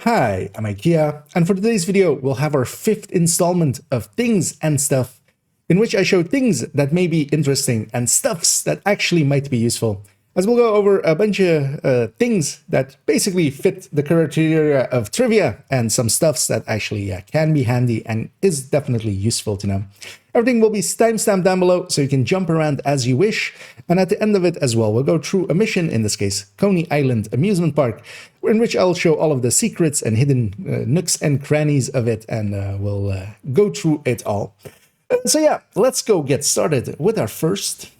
Hi, I'm IKEA, and for today's video, we'll have our 5th installment of Things and Stuff, in which I show things that may be interesting and stuffs that actually might be useful, as we'll go over a bunch of things that basically fit the criteria of trivia and some stuffs that actually can be handy and is definitely useful to know. Everything will be timestamped down below, so you can jump around as you wish. And at the end of it as well, we'll go through a mission, in this case, Coney Island Amusement Park, in which I'll show all of the secrets and hidden nooks and crannies of it, and we'll go through it all. So yeah, let's go get started with our first.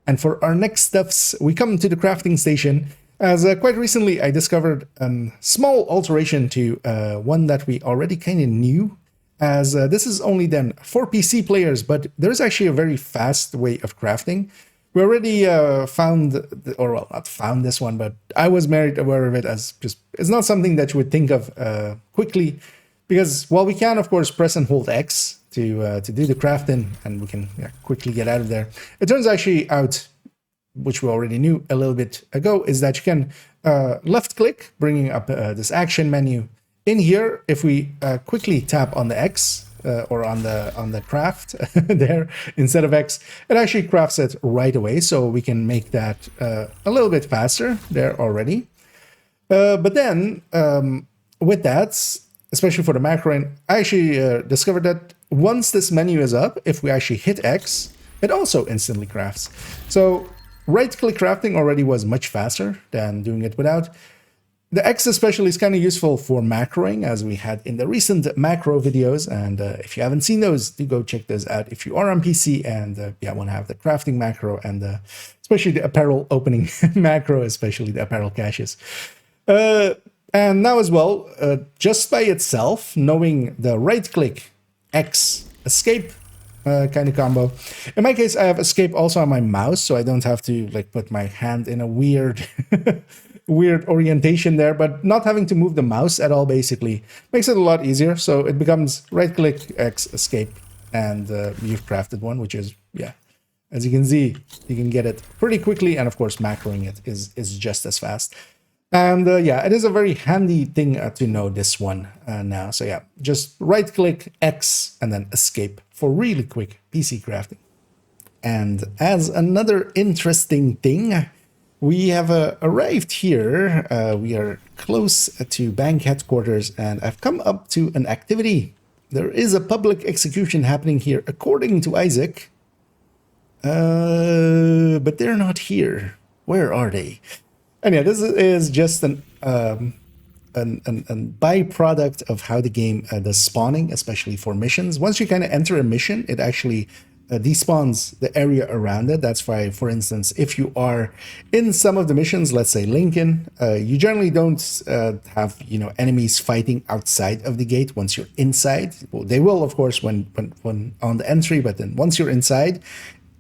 And for our next stuffs, we come to the crafting station, as quite recently I discovered a small alteration to one that we already kind of knew, as this is only then for PC players, but there's actually a very fast way of crafting. We already found, or well, not found this one, but I was made aware of it as just, it's not something that you would think of quickly, because while we can, of course, press and hold X to do the crafting, and we can quickly get out of there. It turns actually out, which we already knew a little bit ago, is that you can left click, bringing up this action menu. In here, if we quickly tap on the X or on the craft there instead of X, it actually crafts it right away. So we can make that a little bit faster there already. But then with that, especially for the macro, I actually discovered that once this menu is up, if we actually hit X, it also instantly crafts. So right-click crafting already was much faster than doing it without. The X especially is kind of useful for macroing, as we had in the recent macro videos, and if you haven't seen those, do go check those out if you are on PC and want to have the crafting macro and especially the apparel opening macro, especially the apparel caches. And now as well, just by itself, knowing the right-click, X, escape kind of combo. In my case, I have escape also on my mouse, so I don't have to like put my hand in a weird weird orientation there, but not having to move the mouse at all basically makes it a lot easier. So it becomes right-click, X, escape, and you've crafted one, which is, as you can see, you can get it pretty quickly, and of course macroing it is just as fast. And it is a very handy thing to know, this one now. So just right-click, X, and then escape for really quick PC crafting. And as another interesting thing, we have arrived here. We are close to bank headquarters, and I've come up to an activity. There is a public execution happening here, according to Isaac. But they're not here. Where are they? And this is just an byproduct of how the game does spawning, especially for missions. Once you kind of enter a mission, it actually despawns the area around it. That's why, for instance, if you are in some of the missions, let's say Lincoln, you generally don't have enemies fighting outside of the gate once you're inside. Well, they will, of course, when on the entry, but then once you're inside,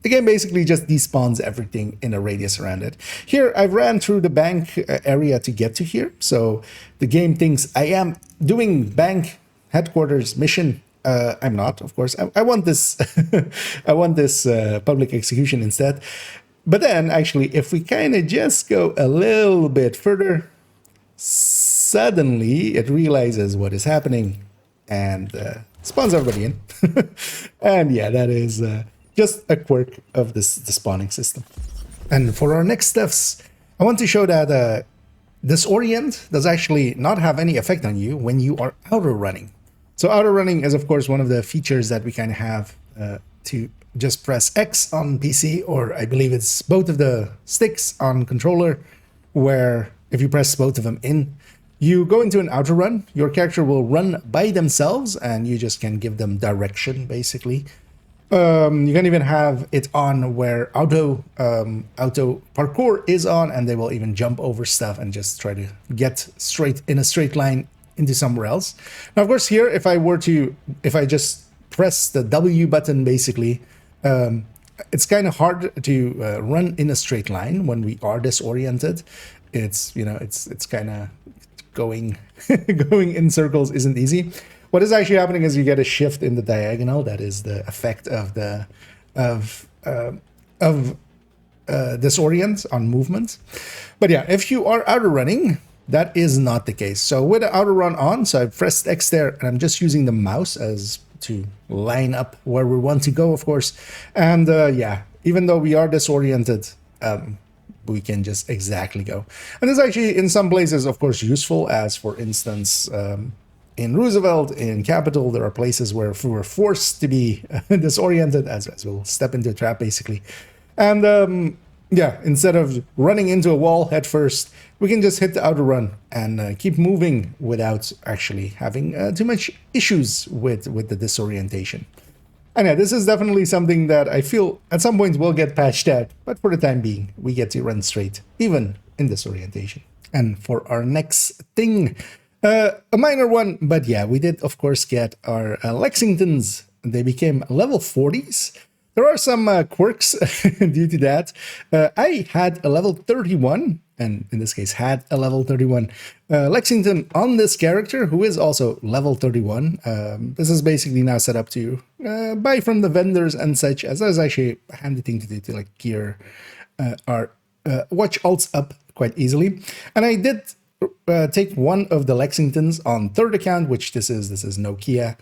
the game basically just despawns everything in a radius around it. Here, I ran through the bank area to get to here, so the game thinks I am doing bank headquarters mission. I'm not, of course. I want this. I want this public execution instead. But then, actually, if we kind of just go a little bit further, suddenly it realizes what is happening and spawns everybody in. And that is just a quirk of the spawning system. And for our next stuffs, I want to show that Disorient does actually not have any effect on you when you are outer running. So outer running is, of course, one of the features that we kind of have to just press X on PC, or I believe it's both of the sticks on controller, where if you press both of them in, you go into an outer run. Your character will run by themselves, and you just can give them direction, basically. You can even have it on where auto parkour is on, and they will even jump over stuff and just try to get straight in a straight line into somewhere else. Now, of course, here, if I just press the W button, basically, it's kind of hard to run in a straight line when we are disoriented. It's it's kind of going in circles isn't easy. What is actually happening is you get a shift in the diagonal. That is the effect of the disorient on movement. But if you are outer running, that is not the case. So with the Autorun on, so I've pressed X there, and I'm just using the mouse as to line up where we want to go, of course. And yeah, even though we are disoriented, we can just exactly go. And it's actually in some places, of course, useful, as for instance, in Roosevelt, in Capitol, there are places where we're forced to be disoriented as we'll step into a trap, basically. And yeah, instead of running into a wall head first, we can just hit the Autorun and keep moving without actually having too much issues with the disorientation. And yeah, this is definitely something that I feel at some point will get patched out, but for the time being, we get to run straight, even in disorientation. And for our next thing, a minor one, but yeah, we did, of course, get our Lexingtons. They became level 40s. There are some quirks due to that. I had a level 31, and in this case had a level 31 Lexington on this character, who is also level 31. This is basically now set up to buy from the vendors and such, as that is actually a handy thing to do to like gear our watch alts up quite easily. And I did take one of the Lexingtons on third account, which this is Nokia.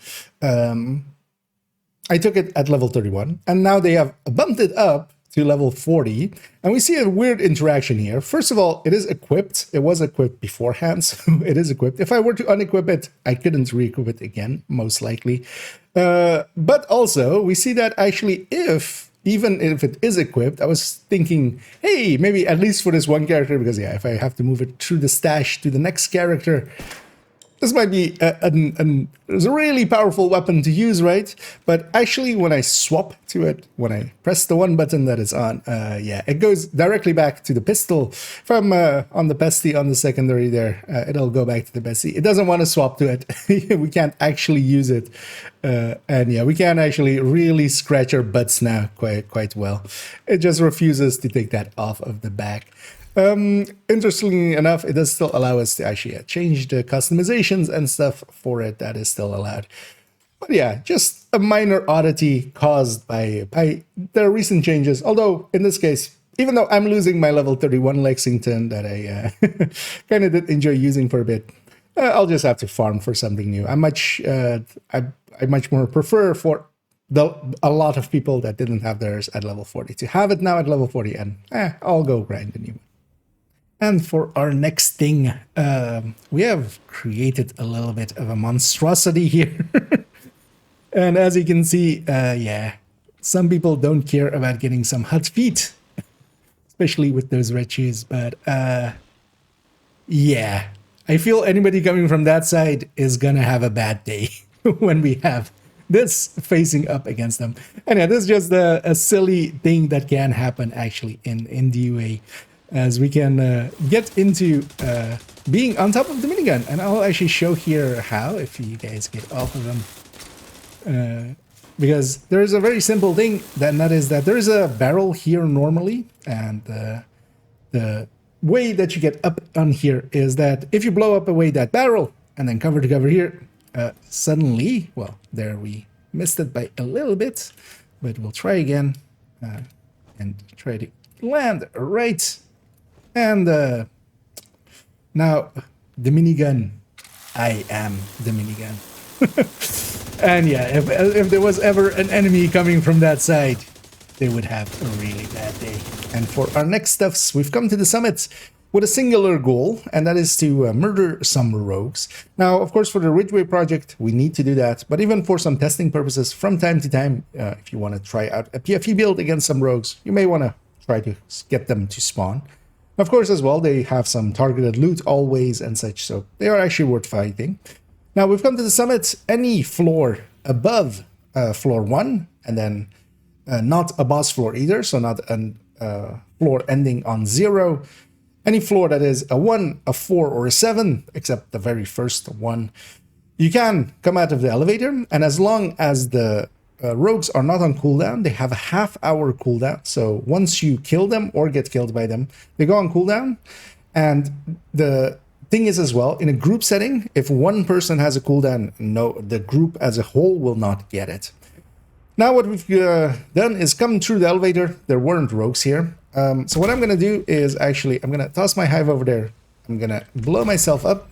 I took it at level 31, and now they have bumped it up to level 40, and we see a weird interaction here. First of all, it is equipped. It was equipped beforehand, so it is equipped. If I were to unequip it, I couldn't re-equip it again, most likely. But also, we see that actually even if it is equipped, I was thinking, hey, maybe at least for this one character, because yeah, if I have to move it through the stash to the next character, this might be a really powerful weapon to use, right? But actually, when I swap to it, when I press the one button that is on, yeah, it goes directly back to the pistol. If I'm on the bestie on the secondary there, it'll go back to the bestie. It doesn't want to swap to it. We can't actually use it. And yeah, we can actually really scratch our butts now quite well. It just refuses to take that off of the back. Interestingly enough, it does still allow us to actually change the customizations and stuff for it. That is still allowed. But yeah, just a minor oddity caused by the recent changes. Although in this case, even though I'm losing my level 31 Lexington that I kind of did enjoy using for a bit, I'll just have to farm for something new. I much more prefer for a lot of people that didn't have theirs at level 40 to have it now at level 40, and I'll go grind a new one. And for our next thing, we have created a little bit of a monstrosity here. And as you can see, yeah, some people don't care about getting some hot feet, especially with those red shoes. But yeah, I feel anybody coming from that side is gonna have a bad day when we have this facing up against them. And yeah, this is just a silly thing that can happen actually in DUA. As we can get into being on top of the minigun. And I'll actually show here how, if you guys get off of them. Because there is a very simple thing, and that is that there is a barrel here normally. And the way that you get up on here is that if you blow up away that barrel, and then cover to cover here, suddenly, well, there we missed it by a little bit. But we'll try again and try to land right. And now, the minigun. I am the minigun. And yeah, if there was ever an enemy coming from that side, they would have a really bad day. And for our next stuffs, we've come to the summit with a singular goal, and that is to murder some rogues. Now, of course, for the Ridgeway project, we need to do that. But even for some testing purposes, from time to time, if you want to try out a PFE build against some rogues, you may want to try to get them to spawn. Of course, as well, they have some targeted loot always and such, so they are actually worth fighting. Now, we've come to the summit. Any floor above floor 1, and then not a boss floor either, so not a floor ending on 0. Any floor that is a 1, a 4, or a 7, except the very first one, you can come out of the elevator, and as long as the rogues are not on cooldown, they have a half-hour cooldown. So once you kill them or get killed by them, they go on cooldown. And the thing is as well, in a group setting, if one person has a cooldown, no, the group as a whole will not get it. Now what we've done is come through the elevator. There weren't rogues here. So what I'm going to do is actually, I'm going to toss my hive over there, I'm gonna blow myself up.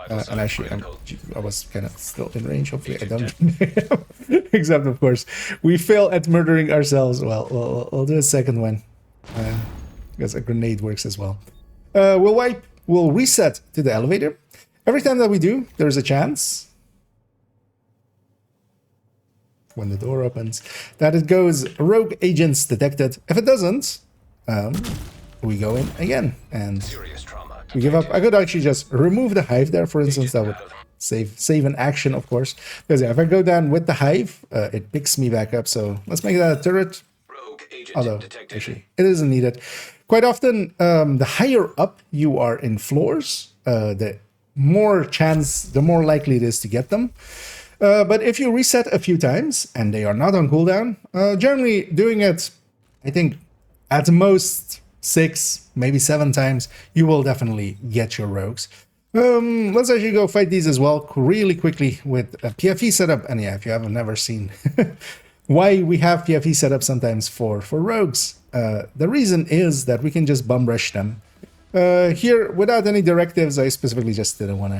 And actually, I was kind of still in range. Hopefully, I don't. Except, of course, we fail at murdering ourselves. Well, we'll do a second one. Because a grenade works as well. We'll wipe. We'll reset to the elevator. Every time that we do, there's a chance, when the door opens, that it goes rogue agents detected. If it doesn't, we go in again and we give up. I could actually just remove the hive there, for instance. That would save an action, of course. Because yeah, if I go down with the hive, it picks me back up. So let's make that a turret. Although, actually, it isn't needed. Quite often, the higher up you are in floors, the more likely it is to get them. But if you reset a few times and they are not on cooldown, generally doing it, I think, at most 6, maybe 7 times, you will definitely get your rogues. Let's actually go fight these as well really quickly with a PFE setup. And yeah, if you haven't never seen why we have PFE setup sometimes for rogues, the reason is that we can just bum rush them. Here, without any directives, I specifically just didn't want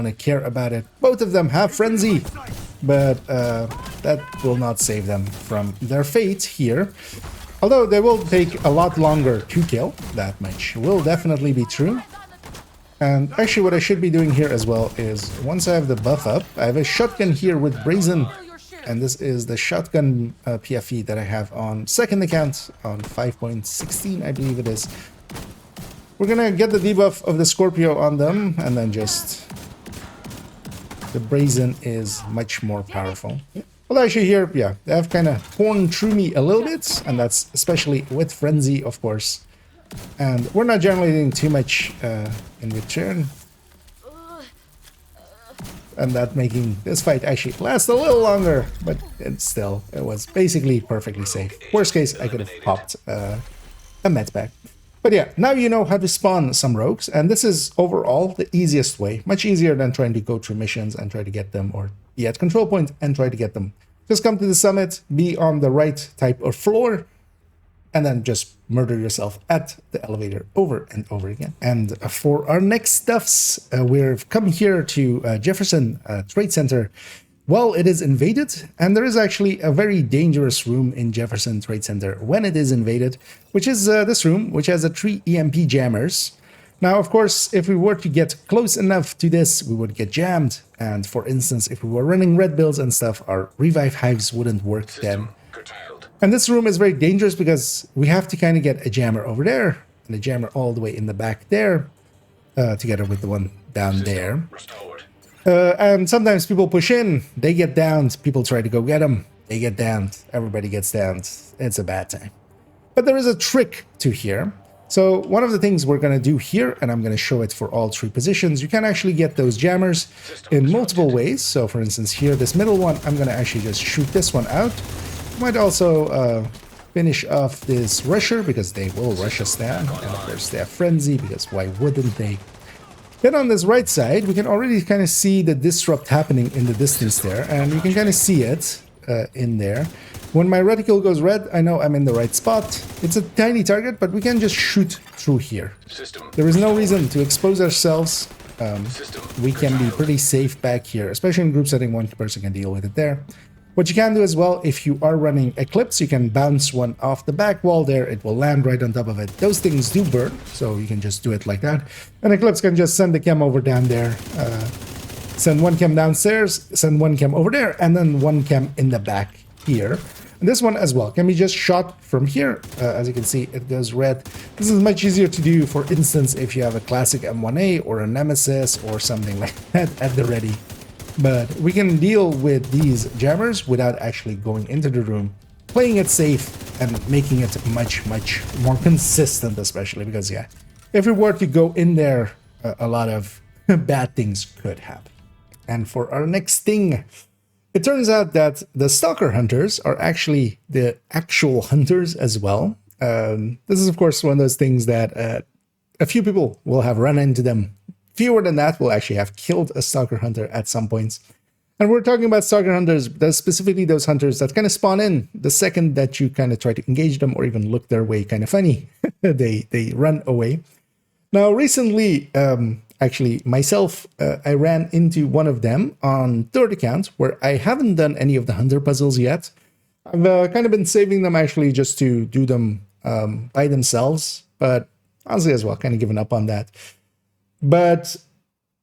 to care about it. Both of them have frenzy, but that will not save them from their fate here. Although they will take a lot longer to kill, that much will definitely be true. And actually what I should be doing here as well is, once I have the buff up, I have a shotgun here with Brazen, and this is the shotgun PFE that I have on second account on 5.16, I believe it is. We're gonna get the debuff of the Scorpio on them, and then just... the Brazen is much more powerful. Well, actually here, yeah, they have kind of torn through me a little bit, and that's especially with Frenzy, of course. And we're not generating too much in return. And that making this fight actually last a little longer, but it was basically perfectly safe. Worst case, I could have popped a med pack. But yeah, now you know how to spawn some rogues, and this is overall the easiest way. Much easier than trying to go through missions and try to get them, or be at control point and try to get them. Just come to the summit, be on the right type of floor, and then just murder yourself at the elevator over and over again. And for our next stuffs, we've come here to Jefferson Trade Center. Well, it is invaded, and there is actually a very dangerous room in Jefferson Trade Center when it is invaded, which is this room, which has 3 EMP jammers. Now, of course, if we were to get close enough to this, we would get jammed. And for instance, if we were running red builds and stuff, our revive hives wouldn't work then. And this room is very dangerous because we have to kind of get a jammer over there, and a jammer all the way in the back there, together with the one down there. And sometimes people push in, they get downed, people try to go get them, they get downed, everybody gets downed. It's a bad time. But there is a trick to here. So one of the things we're going to do here, and I'm going to show it for all 3 positions, you can actually get those jammers in multiple ways. So for instance here, this middle one, I'm going to actually just shoot this one out. Might also finish off this rusher, because they will rush us down. And of course they have frenzy, because why wouldn't they? Then on this right side, we can already kind of see the disrupt happening in the distance there, and you can kind of see it in there. When my reticle goes red, I know I'm in the right spot. It's a tiny target, but we can just shoot through here. There is no reason to expose ourselves. We can be pretty safe back here, especially in group setting. One person can deal with it there. What you can do as well, if you are running Eclipse, you can bounce one off the back wall there. It will land right on top of it. Those things do burn, so you can just do it like that. And Eclipse can just send the chem over down there. Send one chem downstairs, send one chem over there, and then one chem in the back here. And this one as well can be just shot from here. As you can see, it goes red. This is much easier to do, for instance, if you have a classic M1A or a Nemesis or something like that at the ready. But we can deal with these jammers without actually going into the room, playing it safe and making it much, much more consistent, especially because, yeah, if we were to go in there, a lot of bad things could happen. And for our next thing, it turns out that the Stalker hunters are actually the actual hunters as well. This is, of course, one of those things that a few people will have run into them. Fewer than that will actually have killed a Stalker hunter at some points. And we're talking about Stalker hunters, specifically those hunters that kind of spawn in the second that you kind of try to engage them or even look their way kind of funny. They run away. Now, recently, actually, myself, I ran into one of them on third account where I haven't done any of the hunter puzzles yet. I've kind of been saving them actually just to do them by themselves, but honestly as well, kind of given up on that. But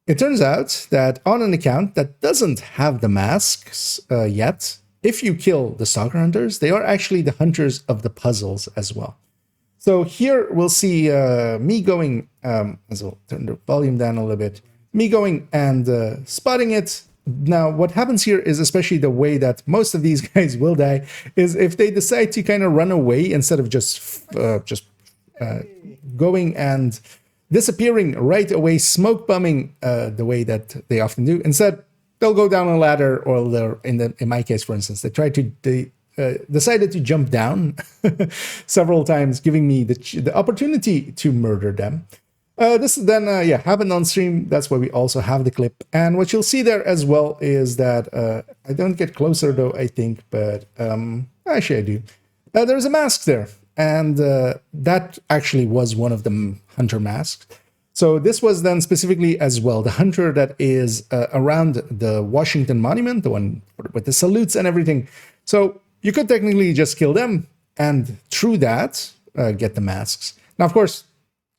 it turns out that on an account that doesn't have the masks yet, if you kill the Stalker hunters, they are actually the hunters of the puzzles as well. So here we'll see me going, as I'll turn the volume down a little bit, me going and spotting it. Now, what happens here is, especially the way that most of these guys will die, is if they decide to kind of run away instead of just going and disappearing right away, smoke bombing the way that they often do. Instead, they'll go down a ladder, or they're, in my case, for instance, they decided to jump down several times, giving me the opportunity to murder them. This is then, happened on stream. That's why we also have the clip. And what you'll see there as well is that, I don't get closer though, I think, but actually I do. There's a mask there. And that actually was one of the hunter masks. So this was then specifically as well the hunter that is around the Washington Monument, the one with the salutes and everything. So you could technically just kill them and through that get the masks. Now, of course,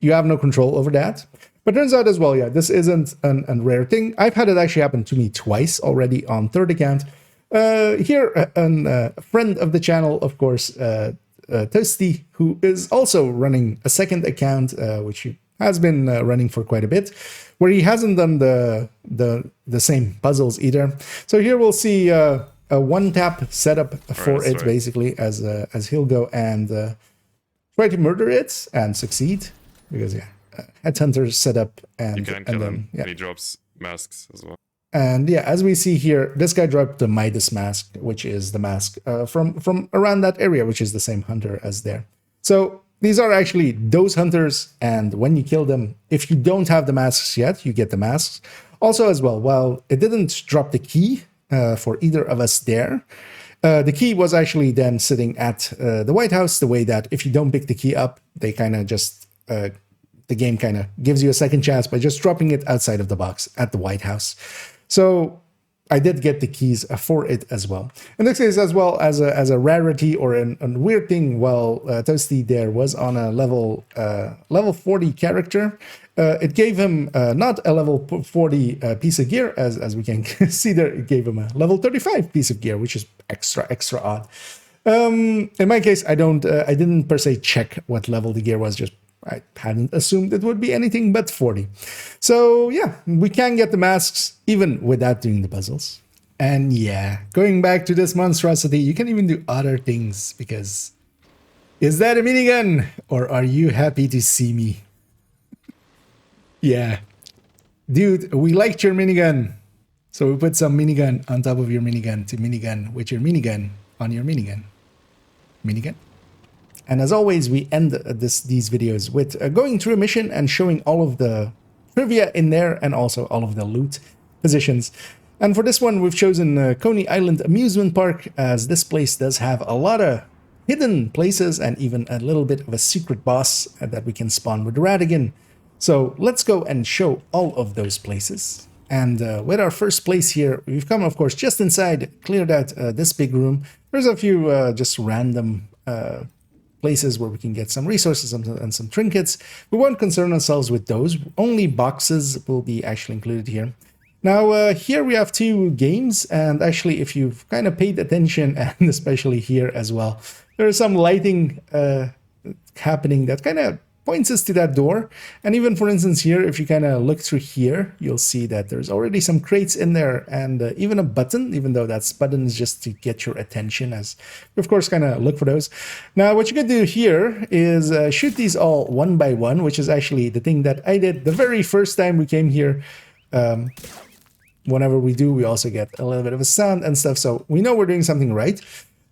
you have no control over that. But turns out as well, yeah, this isn't a rare thing. I've had it actually happen to me twice already on third account. Here, a friend of the channel, of course, Toasty, who is also running a second account, which he has been running for quite a bit, where he hasn't done the same puzzles either. So here we'll see a one-tap setup for it, basically, as he'll go and try to murder it and succeed, because headhunter setup, and you can kill him. Yeah. And he drops masks as well. And yeah, as we see here, this guy dropped the Midas mask, which is the mask from around that area, which is the same hunter as there. So these are actually those hunters, and when you kill them, if you don't have the masks yet, you get the masks. Also as well, while it didn't drop the key for either of us there, the key was actually then sitting at the White House, the way that if you don't pick the key up, they kind of just, the game kind of gives you a second chance by just dropping it outside of the box at the White House. So I did get the keys for it as well. In this case, as well as a rarity or a weird thing, while Toasty there was on a level 40 character, it gave him not a level 40 piece of gear, as we can see there. It gave him a level 35 piece of gear, which is extra odd. In my case, I didn't per se check what level the gear was. Just I hadn't assumed it would be anything but 40. So yeah, we can get the masks even without doing the puzzles. And yeah, going back to this monstrosity, you can even do other things, because is that a minigun, or are you happy to see me? Yeah, dude, we liked your minigun, so we put some minigun on top of your minigun to minigun with your minigun on your minigun. Minigun. And as always, we end these videos with going through a mission and showing all of the trivia in there, and also all of the loot positions. And for this one, we've chosen Coney Island Amusement Park, as this place does have a lot of hidden places and even a little bit of a secret boss that we can spawn with Radigan. So let's go and show all of those places. And with our first place here, we've come, of course, just inside, cleared out this big room. There's a few just random places where we can get some resources and some trinkets. We won't concern ourselves with those. Only boxes will be actually included here. Now, here we have two games, and actually, if you've kind of paid attention, and especially here as well, there is some lighting happening that kind of points us to that door. And even, for instance, here, if you kind of look through here, you'll see that there's already some crates in there, and even a button, even though that button is just to get your attention, as you, of course, kind of look for those. Now, what you can do here is shoot these all one by one, which is actually the thing that I did the very first time we came here. Whenever we do, we also get a little bit of a sound and stuff, so we know we're doing something right.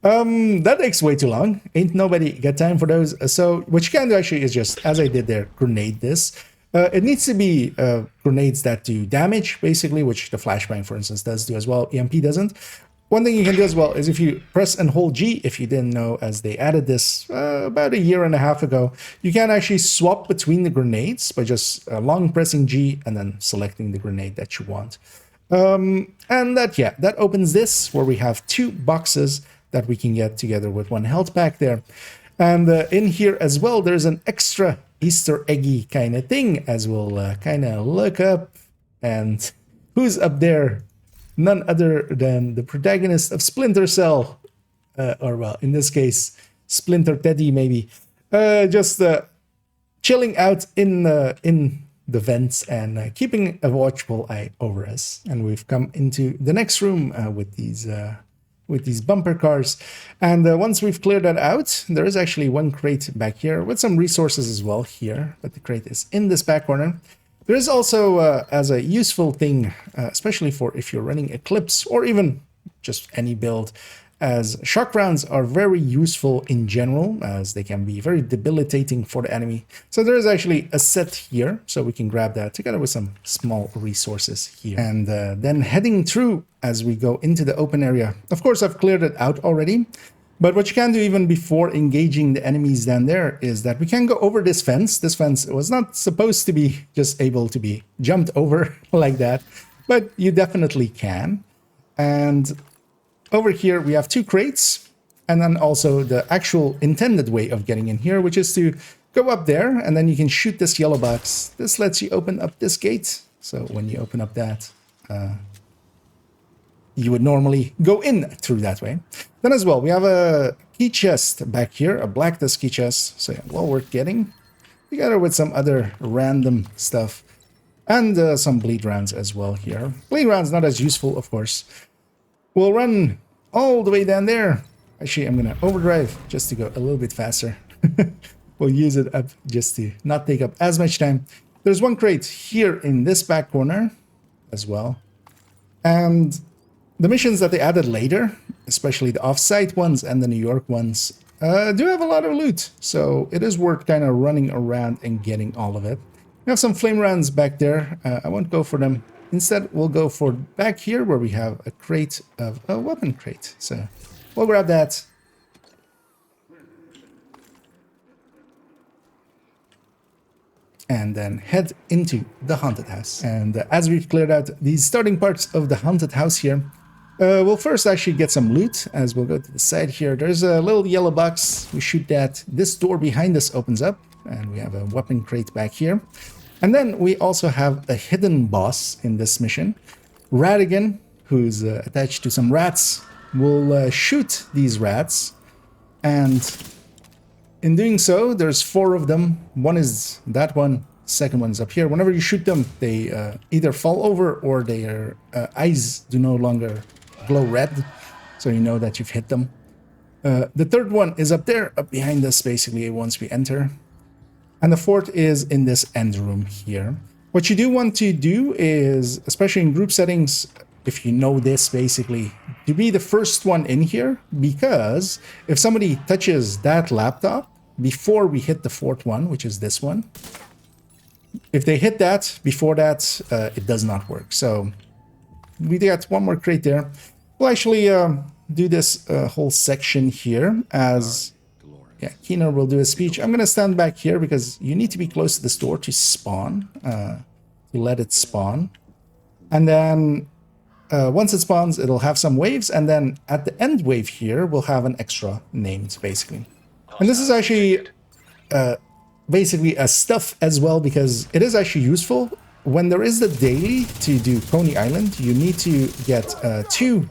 That takes way too long. Ain't nobody got time for those. So what you can do actually is just, as I did there, grenade this. It needs to be grenades that do damage, basically, which the flashbang, for instance, does do as well. EMP doesn't. One thing you can do as well is if you press and hold G, if you didn't know, as they added this about a year and a half ago, you can actually swap between the grenades by just long pressing G and then selecting the grenade that you want. And that opens this, where we have 2 boxes that we can get together with 1 health pack there. And in here as well, there's an extra Easter eggy kind of thing, as we'll kind of look up. And who's up there? None other than the protagonist of Splinter Cell, or well, in this case, Splinter Teddy, maybe, just chilling out in the vents and keeping a watchful eye over us. And we've come into the next room with these bumper cars. And once we've cleared that out, there is actually 1 crate back here with some resources as well here, but the crate is in this back corner. There is also, as a useful thing, especially for if you're running Eclipse or even just any build, as shock rounds are very useful in general, as they can be very debilitating for the enemy. So there is actually a set here, so we can grab that together with some small resources here. And then heading through as we go into the open area. Of course, I've cleared it out already. But what you can do even before engaging the enemies down there is that we can go over this fence. This fence was not supposed to be just able to be jumped over like that, but you definitely can. And over here we have 2 crates, and then also the actual intended way of getting in here, which is to go up there and then you can shoot this yellow box. This lets you open up this gate. So when you open up that, you would normally go in through that way. Then as well, we have a key chest back here, a black dust key chest. So yeah, well worth getting, together with some other random stuff. And some bleed rounds as well here. Bleed rounds not as useful, of course. We'll run all the way down there. Actually, I'm going to overdrive just to go a little bit faster. We'll use it up just to not take up as much time. There's 1 crate here in this back corner as well. And the missions that they added later, especially the off-site ones and the New York ones, do have a lot of loot. So it is worth kind of running around and getting all of it. We have some flame rounds back there. I won't go for them. Instead, we'll go for back here where we have a crate of a weapon crate. So we'll grab that. And then head into the haunted house. And as we've cleared out these starting parts of the haunted house here, we'll first actually get some loot. As we'll go to the side here, there's a little yellow box. We shoot that. This door behind us opens up, and we have a weapon crate back here. And then we also have a hidden boss in this mission. Radigan, who's attached to some rats, will shoot these rats. And in doing so, there's 4 of them. One is that one, second one is up here. Whenever you shoot them, they either fall over or their eyes do no longer glow red, so you know that you've hit them. The third one is up there, up behind us, basically, once we enter. And the 4th is in this end room here. What you do want to do is, especially in group settings, if you know this, basically, to be the first one in here, because if somebody touches that laptop before we hit the 4th one, which is this one, if they hit that before that, it does not work. So we got 1 more crate there. We'll actually do this whole section here as... Yeah, Keener will do a speech. I'm going to stand back here because you need to be close to this door to spawn, to let it spawn. And then once it spawns, it'll have some waves. And then at the end wave here, we'll have an extra named, basically. And this is actually basically a stuff as well, because it is actually useful. When there is the daily to do Coney Island, you need to get 2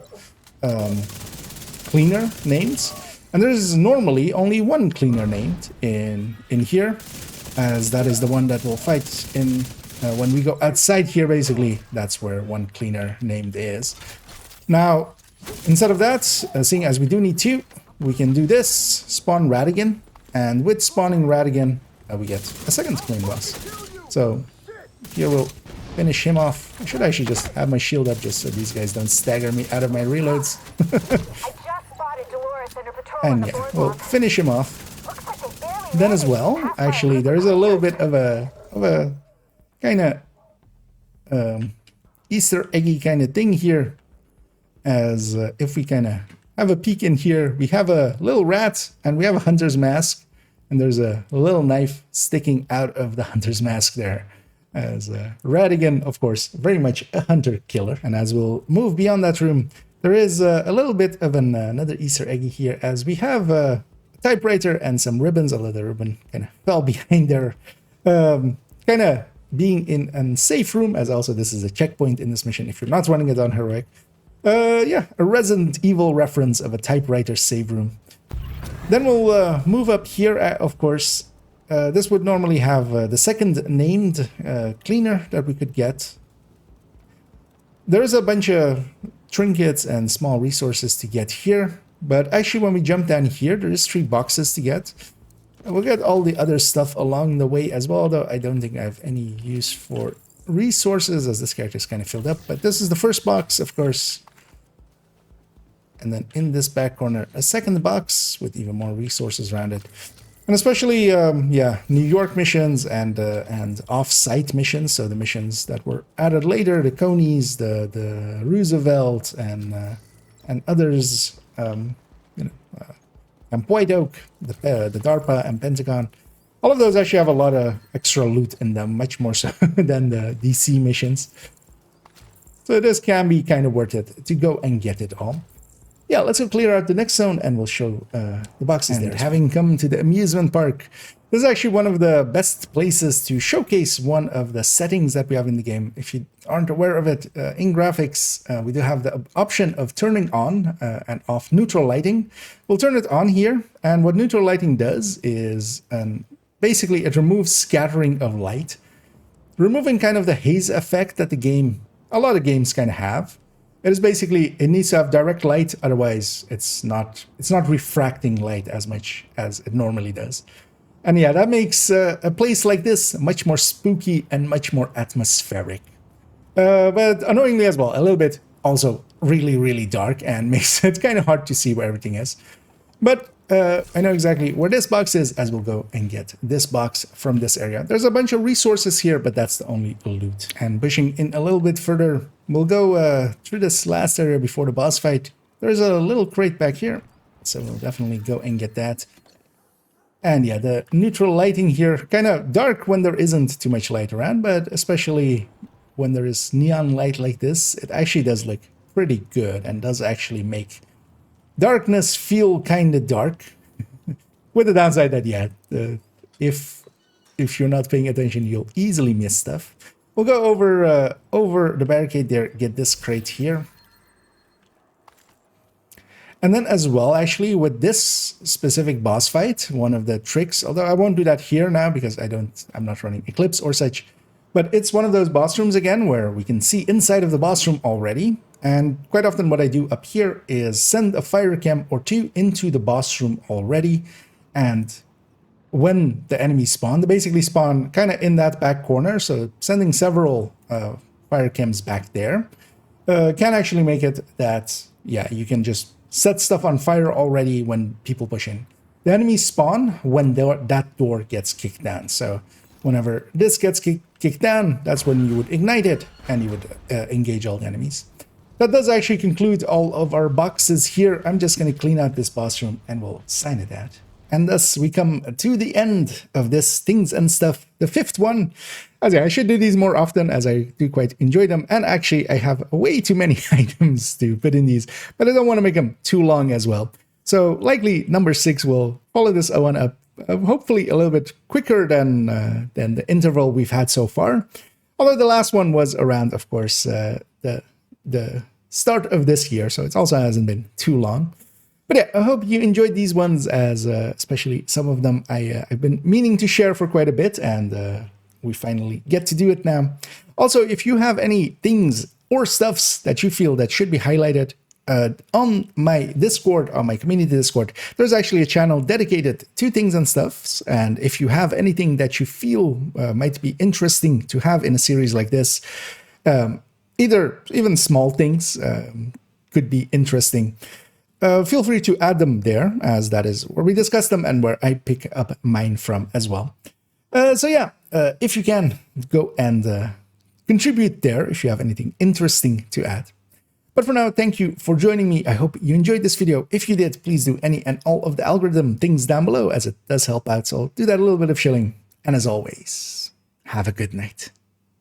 cleaner names. And there is normally only 1 cleaner named in here, as that is the one that will fight in when we go outside here, basically. That's where 1 cleaner named is. Now, instead of that, seeing as we do need 2, we can do this, spawn Radigan, and with spawning Radigan, we get a second clean boss. So here we'll finish him off. I should actually just have my shield up just so these guys don't stagger me out of my reloads. And yeah, we'll finish him off. Then as well, actually, there's a little bit of a kind of Easter eggy kind of thing here. as if we kind of have a peek in here, we have a little rat and we have a hunter's mask, and there's a little knife sticking out of the hunter's mask there. As Radigan, of course, very much a hunter killer. And as we'll move beyond that room, there is a little bit of another Easter egg here, as we have a typewriter and some ribbons, although the ribbon kind of fell behind there. Kind of being in a safe room, as also this is a checkpoint in this mission if you're not running it on heroic. Yeah, a Resident Evil reference of a typewriter save room. Then we'll move up here, of course. This would normally have the second named cleaner that we could get. There's a bunch of trinkets and small resources to get here, but actually when we jump down here, there is 3 boxes to get. We'll get all the other stuff along the way as well, though I don't think I have any use for resources, as this character is kind of filled up. But this is the first box, of course. And then in this back corner, a second box with even more resources around it. And especially, yeah, New York missions and off-site missions. So the missions that were added later, the Coneys, the Roosevelt, and others, you know, and White Oak, the DARPA and Pentagon. All of those actually have a lot of extra loot in them, much more so than the DC missions. So this can be kind of worth it to go and get it all. Yeah, let's go clear out the next zone and we'll show the boxes there. Having come to the amusement park, this is actually one of the best places to showcase one of the settings that we have in the game. If you aren't aware of it, in graphics, we do have the option of turning on and off neutral lighting. We'll turn it on here, and what neutral lighting does is basically it removes scattering of light, removing kind of the haze effect that a lot of games kind of have. It is basically, it needs to have direct light, otherwise it's not refracting light as much as it normally does. And yeah, that makes a place like this much more spooky and much more atmospheric. But annoyingly as well, a little bit also really, really dark, and makes it kind of hard to see where everything is. But I know exactly where this box is, as we'll go and get this box from this area. There's a bunch of resources here, but that's the only loot. And pushing in a little bit further, we'll go through this last area before the boss fight. There's a little crate back here, so we'll definitely go and get that. And yeah, the neutral lighting here, kind of dark when there isn't too much light around, but especially when there is neon light like this, it actually does look pretty good and does actually make darkness feel kind of dark. With the downside that, yeah, if you're not paying attention, you'll easily miss stuff. We'll go over the barricade there, get this crate here. And then as well, actually, with this specific boss fight, one of the tricks, although I won't do that here now because I'm not running Eclipse or such, but it's one of those boss rooms again where we can see inside of the boss room already. And quite often what I do up here is send a fire cam or 2 into the boss room already. And when the enemies spawn, they basically spawn kind of in that back corner. So sending several fire cams back there can actually make it that, yeah, you can just set stuff on fire already when people push in. The enemies spawn when that door gets kicked down. So whenever this gets kicked down, that's when you would ignite it and you would engage all the enemies. That does actually conclude all of our boxes here. I'm just going to clean out this boss room and we'll sign it out. And thus we come to the end of this Things and Stuff, the 5th one. I should do these more often as I do quite enjoy them. And actually I have way too many items to put in these, but I don't want to make them too long as well. So likely number 6 will follow this one up, hopefully a little bit quicker than the interval we've had so far. Although the last one was around, of course, the start of this year, so it also hasn't been too long. But yeah, I hope you enjoyed these ones, as especially some of them I've been meaning to share for quite a bit, and we finally get to do it now. Also, if you have any things or stuffs that you feel that should be highlighted on my Discord, on my community Discord, there's actually a channel dedicated to things and stuffs. And if you have anything that you feel might be interesting to have in a series like this, even small things could be interesting, feel free to add them there, as that is where we discuss them and where I pick up mine from as well. So yeah, if you can, go and contribute there if you have anything interesting to add. But for now, thank you for joining me. I hope you enjoyed this video. If you did, please do any and all of the algorithm things down below, as it does help out. So do that a little bit of shilling. And as always, have a good night.